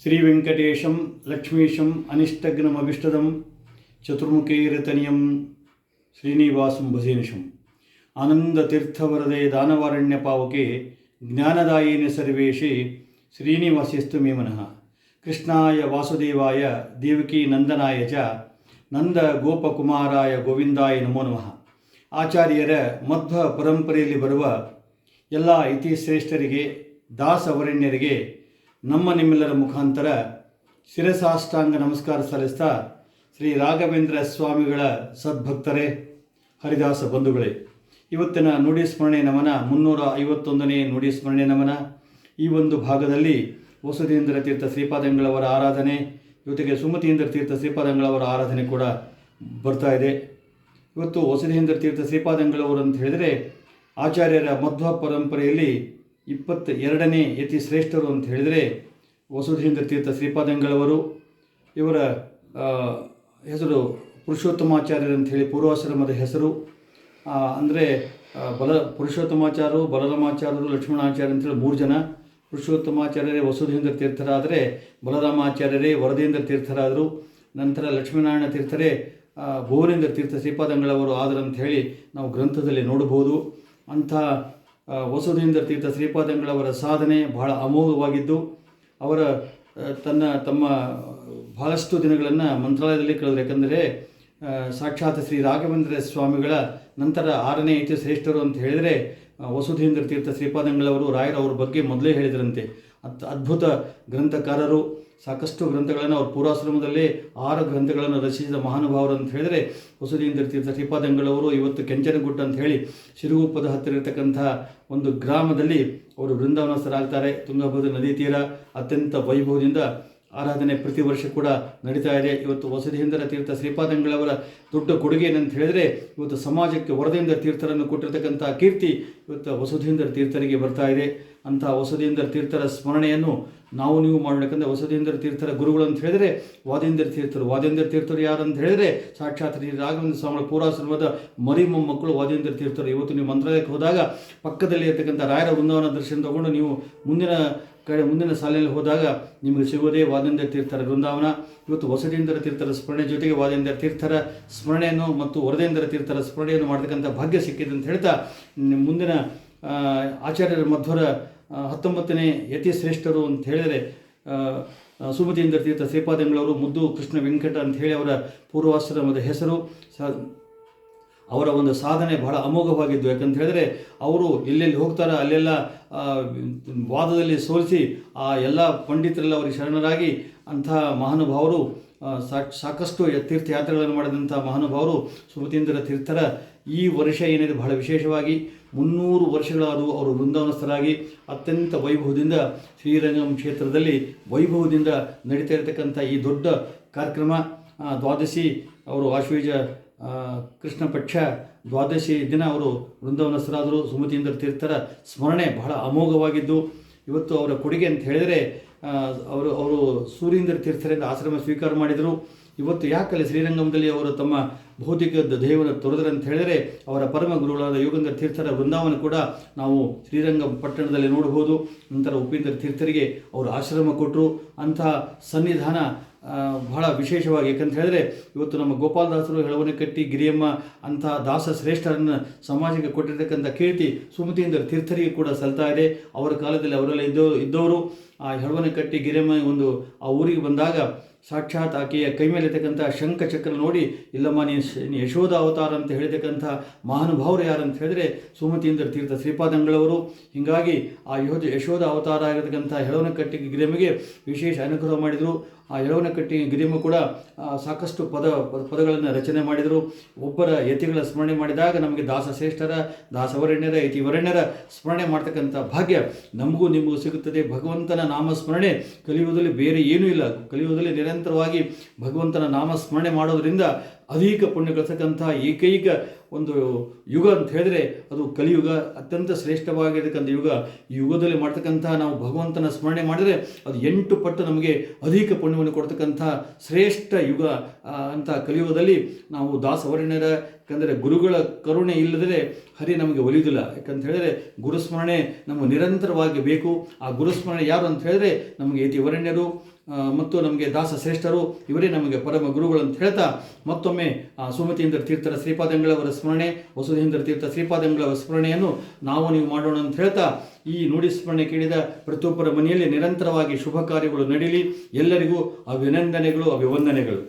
ಶ್ರೀವೆಂಕಟೇಶಂ ಲಕ್ಷ್ಮೀಶಂ ಅನಿಷ್ಟಗ್ನಮಭಿಷ್ಟದಂ ಚತುರ್ಮುಖೈರತನಿಯಂ ಶ್ರೀನಿವಾಸಂ ಭಜೇನಿಶಂ ಆನಂದತೀರ್ಥವರದೆ ದಾನವಾರಣ್ಯಪಾವಕೆ ಜ್ಞಾನದಾಯಿನಿ ಸರ್ವೇಶೇ ಶ್ರೀನಿವಾಸ್ಯಸ್ತು ಮೇ ಮನಃ. ಕೃಷ್ಣಾಯ ವಾಸುದೇವಾಯ ದೇವಕೀ ನಂದನಾಯ ಚ ನಂದ ಗೋಪಕುಮಾರಾಯ ಗೋವಿಂದಾಯ ನಮೋ ನಮಃ. ಆಚಾರ್ಯರ ಮಧ್ವ ಪರಂಪರೆಯಲ್ಲಿ ಬರುವ ಎಲ್ಲ ಇತಿಶ್ರೇಷ್ಠರಿಗೆ ದಾಸವರಣ್ಯರಿಗೆ ನಮ್ಮ ನಿಮ್ಮೆಲ್ಲರ ಮುಖಾಂತರ ಶಿರಸಾಷ್ಟಾಂಗ ನಮಸ್ಕಾರ ಸಲ್ಲಿಸ್ತಾ, ಶ್ರೀ ರಾಘವೇಂದ್ರ ಸ್ವಾಮಿಗಳ ಸದ್ಭಕ್ತರೇ, ಹರಿದಾಸ ಬಂಧುಗಳೇ, ಇವತ್ತಿನ ನುಡಿ ಸ್ಮರಣೆ ನಮನ 351ನೇ ನುಡಿ ಸ್ಮರಣೆ ನಮನ. ಈ ಒಂದು ಭಾಗದಲ್ಲಿ ವಸುಧೇಂದ್ರ ತೀರ್ಥ ಶ್ರೀಪಾದಂಗಳವರ ಆರಾಧನೆ, ಜೊತೆಗೆ ಸುಮತೀಂದ್ರ ತೀರ್ಥ ಶ್ರೀಪಾದಂಗಳವರ ಆರಾಧನೆ ಕೂಡ ಬರ್ತಾ ಇದೆ. ಇವತ್ತು ವಸುಧೇಂದ್ರ ತೀರ್ಥ ಶ್ರೀಪಾದಂಗಳವರು ಅಂತ ಹೇಳಿದರೆ ಆಚಾರ್ಯರ ಮಧ್ವ ಪರಂಪರೆಯಲ್ಲಿ 22ನೇ ಯತಿ ಶ್ರೇಷ್ಠರು ಅಂತ ಹೇಳಿದರೆ ವಸುಧೇಂದ್ರ ತೀರ್ಥ ಶ್ರೀಪಾದಂಗಳವರು. ಇವರ ಹೆಸರು ಪುರುಷೋತ್ತಮಾಚಾರ್ಯರು ಅಂಥೇಳಿ ಪೂರ್ವಾಶ್ರಮದ ಹೆಸರು. ಅಂದರೆ ಪುರುಷೋತ್ತಮಾಚಾರ್ಯರು, ಬಲರಾಮಾಚಾರ್ಯರು, ಲಕ್ಷ್ಮಣಾಚಾರ್ಯ ಅಂತೇಳಿ 3 ಜನ. ಪುರುಷೋತ್ತಮಾಚಾರ್ಯರೇ ವಸುಧೇಂದ್ರ ತೀರ್ಥರಾದರೆ, ಬಲರಾಮಾಚಾರ್ಯರೇ ವರದೇಂದ್ರ ತೀರ್ಥರಾದರು. ನಂತರ ಲಕ್ಷ್ಮೀನಾರಾಯಣ ತೀರ್ಥರೇ ಭುವನೇಂದ್ರ ತೀರ್ಥ ಶ್ರೀಪಾದಂಗಳವರು ಆದರು ಅಂತ ಹೇಳಿ ನಾವು ಗ್ರಂಥದಲ್ಲಿ ನೋಡಬಹುದು. ಅಂಥ ವಸುಧೇಂದ್ರ ತೀರ್ಥ ಶ್ರೀಪಾದಂಗಳವರ ಸಾಧನೆ ಬಹಳ ಅಮೋಘವಾಗಿದ್ದು, ಅವರ ತಮ್ಮ ಬಹಳಷ್ಟು ದಿನಗಳನ್ನು ಮಂತ್ರಾಲಯದಲ್ಲಿ ಕಳೆದರು. ಯಾಕಂದರೆ ಸಾಕ್ಷಾತ್ ಶ್ರೀ ರಾಘವೇಂದ್ರ ಸ್ವಾಮಿಗಳ ನಂತರ 6ನೇ ಯತಿ ಶ್ರೇಷ್ಠರು ಅಂತ ಹೇಳಿದರೆ ವಸುಧೇಂದ್ರ ತೀರ್ಥ ಶ್ರೀಪಾದಂಗಳವರು. ರಾಯರವ್ರ ಬಗ್ಗೆ ಮೊದಲೇ ಹೇಳಿದ್ರಂತೆ, ಅದ್ಭುತ ಗ್ರಂಥಕಾರರು. ಸಾಕಷ್ಟು ಗ್ರಂಥಗಳನ್ನು ಅವರು ಪೂರ್ವಾಶ್ರಮದಲ್ಲೇ 6 ಗ್ರಂಥಗಳನ್ನು ರಚಿಸಿದ ಮಹಾನುಭಾವರು ಅಂತ ಹೇಳಿದರೆ ವಸುಧೇಂದ್ರ ತೀರ್ಥ ಶ್ರೀಪಾದಂಗಳವರು. ಇವತ್ತು ಕೆಂಚನಗುಡ್ಡ ಅಂತ ಹೇಳಿ ಸಿರುಗುಪ್ಪದ ಹತ್ತಿರ ಇರತಕ್ಕಂಥ ಒಂದು ಗ್ರಾಮದಲ್ಲಿ ಅವರು ಬೃಂದಾವನಸ್ಥರಾಗ್ತಾರೆ. ತುಂಗಭದ್ರಾ ನದಿ ತೀರ ಅತ್ಯಂತ ವೈಭವದಿಂದ ಆರಾಧನೆ ಪ್ರತಿ ವರ್ಷ ಕೂಡ ನಡೀತಾ ಇದೆ. ಇವತ್ತು ವಸುಧೇಂದ್ರ ತೀರ್ಥ ಶ್ರೀಪಾದಂಗಳವರ ದೊಡ್ಡ ಕೊಡುಗೆ ಏನಂತ ಹೇಳಿದರೆ, ಇವತ್ತು ಸಮಾಜಕ್ಕೆ ವರದೇಂದ್ರ ತೀರ್ಥರನ್ನು ಕೊಟ್ಟಿರತಕ್ಕಂಥ ಕೀರ್ತಿ ಇವತ್ತು ವಸುಧೇಂದ್ರ ತೀರ್ಥರಿಗೆ ಬರ್ತಾ ಇದೆ. ಅಂಥ ವಸುಧೇಂದ್ರ ತೀರ್ಥರ ಸ್ಮರಣೆಯನ್ನು ನಾವು ನೀವು ಮಾಡಬೇಕಂದ್ರೆ ವಸುಧೇಂದ್ರ ತೀರ್ಥರ ಗುರುಗಳು ಅಂತ ಹೇಳಿದರೆ ವಾದೇಂದ್ರ ತೀರ್ಥರು. ವಾದೇಂದ್ರ ತೀರ್ಥರು ಯಾರು ಅಂತ ಹೇಳಿದರೆ ಸಾಕ್ಷಾತ್ ಶ್ರೀ ರಾಘವೇಂದ್ರ ಸ್ವಾಮಿಗಳ ಪೂರ್ವಾಶ್ರಮದ ಮರಿ ಮೊಮ್ಮಕ್ಕಳು ವಾದೇಂದ್ರ ತೀರ್ಥರು. ಇವತ್ತು ನೀವು ಮಂತ್ರಾಲಯಕ್ಕೆ ಹೋದಾಗ ಪಕ್ಕದಲ್ಲಿ ಇರತಕ್ಕಂಥ ರಾಯರ ವೃಂದಾವನ ದರ್ಶನ ತಗೊಂಡು ನೀವು ಮುಂದಿನ ಸಾಲಿನಲ್ಲಿ ಹೋದಾಗ ನಿಮಗೆ ಸಿಗೋದೇ ವಾದೇಂದ್ರ ತೀರ್ಥರ ವೃಂದಾವನ. ಇವತ್ತು ವಸುಧೇಂದ್ರ ತೀರ್ಥರ ಸ್ಮರಣೆ ಜೊತೆಗೆ ವಾದೇಂದ್ರ ತೀರ್ಥರ ಸ್ಮರಣೆಯನ್ನು ಮತ್ತು ವರದೇಂದ್ರ ತೀರ್ಥರ ಸ್ಮರಣೆಯನ್ನು ಮಾಡತಕ್ಕಂಥ ಭಾಗ್ಯ ಸಿಕ್ಕಿದೆ ಅಂತ ಹೇಳ್ತಾ, ಮುಂದಿನ ಆಚಾರ್ಯರ ಮಧ್ವರ 19ನೇ ಯತಿ ಶ್ರೇಷ್ಠರು ಅಂತ ಹೇಳಿದರೆ ಸುಮತೀಂದ್ರ ತೀರ್ಥ ಶ್ರೀಪಾದಂಗಳವರು. ಮುದ್ದು ಕೃಷ್ಣ ವೆಂಕಟ ಅಂತ ಹೇಳಿ ಅವರ ಪೂರ್ವಾಶ್ರಮದ ಹೆಸರು. ಅವರ ಒಂದು ಸಾಧನೆ ಬಹಳ ಅಮೋಘವಾಗಿದ್ದು. ಯಾಕಂತ ಹೇಳಿದರೆ ಅವರು ಎಲ್ಲೆಲ್ಲಿ ಹೋಗ್ತಾರೆ ಅಲ್ಲೆಲ್ಲ ವಾದದಲ್ಲಿ ಸೋಲಿಸಿ ಆ ಎಲ್ಲ ಪಂಡಿತರೆಲ್ಲ ಅವರಿಗೆ ಶರಣರಾಗಿ ಅಂಥ ಮಹಾನುಭಾವರು, ಸಾಕಷ್ಟು ತೀರ್ಥಯಾತ್ರೆಗಳನ್ನು ಮಾಡಿದಂಥ ಮಹಾನುಭಾವರು ಸುಮತೀಂದ್ರ ತೀರ್ಥರ ಈ ವರ್ಷ ಏನಿದೆ ಬಹಳ ವಿಶೇಷವಾಗಿ 300 ವರ್ಷಗಳಾದವು ಅವರು ವೃಂದಾವನಸ್ಥರಾಗಿ ಅತ್ಯಂತ ವೈಭವದಿಂದ ಶ್ರೀರಂಗಂ ಕ್ಷೇತ್ರದಲ್ಲಿ ವೈಭವದಿಂದ ನಡೀತಾ ಇರತಕ್ಕಂಥ ಈ ದೊಡ್ಡ ಕಾರ್ಯಕ್ರಮ. ದ್ವಾದಶಿ ಅವರು ಆಶ್ವೀಜ ಕೃಷ್ಣ ಪಕ್ಷ ದ್ವಾದಶಿ ದಿನ ಅವರು ವೃಂದಾವನಸ್ಥರಾದರು. ಸುಮತೀಂದ್ರ ತೀರ್ಥರ ಸ್ಮರಣೆ ಬಹಳ ಅಮೋಘವಾಗಿದ್ದು, ಇವತ್ತು ಅವರ ಕೊಡುಗೆ ಅಂತ ಹೇಳಿದರೆ ಅವರು ಸೂರೀಂದ್ರ ತೀರ್ಥರಿಂದ ಆಶ್ರಮ ಸ್ವೀಕಾರ ಮಾಡಿದರು. ಇವತ್ತು ಯಾಕಲ್ಲಿ ಶ್ರೀರಂಗಂದಲ್ಲಿ ಅವರು ತಮ್ಮ ಭೌತಿಕ ದೇಹವನ್ನು ತೊರೆದರೆ ಅಂತ ಹೇಳಿದರೆ ಅವರ ಪರಮ ಗುರುಗಳಾದ ಯೋಗೇಂದ್ರ ತೀರ್ಥರ ವೃಂದಾವನ ಕೂಡ ನಾವು ಶ್ರೀರಂಗಂ ಪಟ್ಟಣದಲ್ಲಿ ನೋಡಬಹುದು. ನಂತರ ಉಪೇಂದ್ರ ತೀರ್ಥರಿಗೆ ಅವರು ಆಶ್ರಮ ಕೊಟ್ಟರು. ಅಂಥ ಸನ್ನಿಧಾನ ಬಹಳ ವಿಶೇಷವಾಗಿ. ಯಾಕಂತ ಹೇಳಿದರೆ ಇವತ್ತು ನಮ್ಮ ಗೋಪಾಲದಾಸರು, ಹೆಳವನಕಟ್ಟಿ, ಗಿರಿಯಮ್ಮ ಅಂಥ ದಾಸ ಶ್ರೇಷ್ಠರನ್ನು ಸಮಾಜಕ್ಕೆ ಕೊಟ್ಟಿರ್ತಕ್ಕಂಥ ಕೀರ್ತಿ ಸುಮತೀಂದ್ರ ತೀರ್ಥರಿಗೆ ಕೂಡ ಸಲ್ತಾ ಇದೆ. ಅವರ ಕಾಲದಲ್ಲಿ ಅವರೆಲ್ಲ ಇದ್ದವರು. ಆ ಹೆಳವನಕಟ್ಟಿ ಗಿರಿಯಮ್ಮ ಆ ಊರಿಗೆ ಬಂದಾಗ ಸಾಕ್ಷಾತ್ ಆಕೆಯ ಕೈ ಮೇಲೆ ಇರ್ತಕ್ಕಂಥ ಶಂಖ ಚಕ್ರ ನೋಡಿ, ಇಲ್ಲಮ್ಮ ನೀನು ಯಶೋಧ ಅವತಾರ ಅಂತ ಹೇಳಿರ್ತಕ್ಕಂಥ ಮಹಾನುಭಾವರು ಯಾರು ಅಂತ ಹೇಳಿದರೆ ಸುಮತೀಂದ್ರ ತೀರ್ಥ ಶ್ರೀಪಾದಂಗಳವರು. ಹೀಗಾಗಿ ಆ ಯಶೋಧ ಅವತಾರ ಆಗಿರತಕ್ಕಂಥ ಹೆಳವನಕಟ್ಟಿ ಗಿರಿಯಮ್ಮಗೆ ವಿಶೇಷ ಅನುಗ್ರಹ ಮಾಡಿದರು. ಆ ಹೆಳವನಕಟ್ಟಿ ಗಿರಿಯಮ್ಮ ಕೂಡ ಸಾಕಷ್ಟು ಪದಗಳನ್ನು ರಚನೆ ಮಾಡಿದರು. ಒಬ್ಬರ ಯತಿಗಳ ಸ್ಮರಣೆ ಮಾಡಿದಾಗ ನಮಗೆ ದಾಸಶ್ರೇಷ್ಠರ, ದಾಸವರಣ್ಯರ, ಯತಿವರಣ್ಯರ ಸ್ಮರಣೆ ಮಾಡ್ತಕ್ಕಂಥ ಭಾಗ್ಯ ನಮಗೂ ನಿಮಗೂ ಸಿಗುತ್ತದೆ. ಭಗವಂತನ ನಾಮಸ್ಮರಣೆ ಕಲಿಯುವುದರಲ್ಲಿ ಬೇರೆ ಏನೂ ಇಲ್ಲ. ಕಲಿಯುವುದರಲ್ಲಿ ನಿರಂತರವಾಗಿ ಭಗವಂತನ ನಾಮಸ್ಮರಣೆ ಮಾಡೋದರಿಂದ ಅಧಿಕ ಪುಣ್ಯ ಗಳಿಸತಕ್ಕಂಥ ಏಕೈಕ ಒಂದು ಯುಗ ಅಂತ ಹೇಳಿದರೆ ಅದು ಕಲಿಯುಗ. ಅತ್ಯಂತ ಶ್ರೇಷ್ಠವಾಗಿರ್ತಕ್ಕಂಥ ಯುಗ. ಈ ಯುಗದಲ್ಲಿ ಮಾಡ್ತಕ್ಕಂಥ ನಾವು ಭಗವಂತನ ಸ್ಮರಣೆ ಮಾಡಿದರೆ ಅದು 8 ಪಟ್ಟು ನಮಗೆ ಅಧಿಕ ಪುಣ್ಯವನ್ನು ಕೊಡ್ತಕ್ಕಂಥ ಶ್ರೇಷ್ಠ ಯುಗ ಅಂತ ಕಲಿಯುಗದಲ್ಲಿ ನಾವು ದಾಸವರ್ಣ್ಯರ, ಯಾಕಂದರೆ ಗುರುಗಳ ಕರುಣೆ ಇಲ್ಲದರೆ ಹರಿ ನಮಗೆ ಒಲಿಯುವುದಿಲ್ಲ. ಯಾಕಂತ ಹೇಳಿದರೆ ಗುರುಸ್ಮರಣೆ ನಮಗೆ ನಿರಂತರವಾಗಿ ಬೇಕು. ಆ ಗುರುಸ್ಮರಣೆ ಯಾರು ಅಂತ ಹೇಳಿದರೆ ನಮಗೆ ಯತಿವರಣ್ಯರು, ಮತ್ತು ನಮಗೆ ದಾಸ ಶ್ರೇಷ್ಠರು, ಇವರೇ ನಮಗೆ ಪರಮ ಗುರುಗಳು ಅಂತ ಹೇಳ್ತಾ ಮತ್ತೊಮ್ಮೆ ಸುಮತೀಂದ್ರ ತೀರ್ಥರ ಶ್ರೀಪಾದಂಗಳವರ ಸ್ಮರಣೆ, ವಸುಧೇಂದ್ರ ತೀರ್ಥ ಶ್ರೀಪಾದಂಗಳವರ ಸ್ಮರಣೆಯನ್ನು ನೀವು ಮಾಡೋಣ ಅಂತ ಹೇಳ್ತಾ, ಈ ನುಡಿ ಸ್ಮರಣೆ ಕೇಳಿದ ಪ್ರತಿಯೊಬ್ಬರ ಮನೆಯಲ್ಲಿ ನಿರಂತರವಾಗಿ ಶುಭ ಕಾರ್ಯಗಳು ನಡೀಲಿ. ಎಲ್ಲರಿಗೂ ಅಭಿನಂದನೆಗಳು, ಅಭಿವಂದನೆಗಳು.